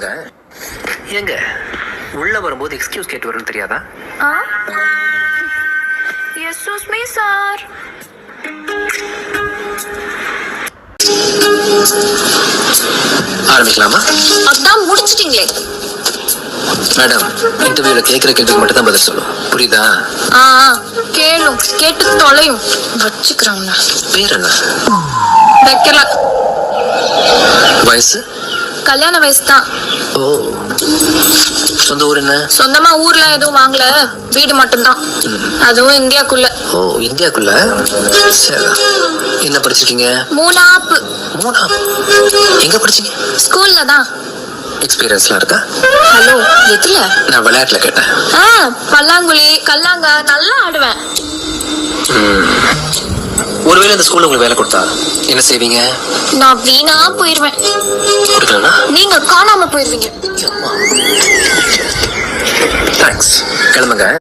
வாங்க. எங்க உள்ள வரும்போது எக்ஸ்கியூஸ் கேட்டு வரும்னு தெரியாதா? Excuse me sir. ஆரம்பிக்கலாமா? அதான் முடிச்சிட்டீங்களே. மேடம், இன்டர்வியூல கேட்கிற கேள்விக்கு மட்டும் தான் பதில் சொல்லும், புரியுதா? கேளும், கேட்டு தொலையும். வச்சுக்கிறாங்க. பேர் என்ன? வைக்கல. வயசு? கல்யாண வயசு தான். ஓ, சொந்த ஊர் என்ன? சொந்தமா ஊர்ல எதுவும் வாங்கல, வீடு மட்டும்தான். அதுவும் இந்தியாக்குள்ள. ஓ, இந்தியாக்குள்ள. சரி, என்ன படிச்சிருக்கீங்க? மூணாப்பு. எங்க படிச்சீங்க? ஸ்கூல்ல தான். எக்ஸ்பீரியன்ஸ்லாம் இருக்கா? ஹலோ, எதுல? நான் விளையாட்டுல கேட்டேன். பல்லாங்குழி, கல்லாங்க நல்லா ஆடுவேன். ஒருவேளை இந்த ஸ்கூல்ல உங்களுக்கு வேலை கொடுத்தா என்ன செய்வீங்க? நான் வீணா போயிருவேன். கொடுக்கலனா நீங்க காணாம போயிருவீங்க. தேங்க்ஸ், கிளம்புங்க.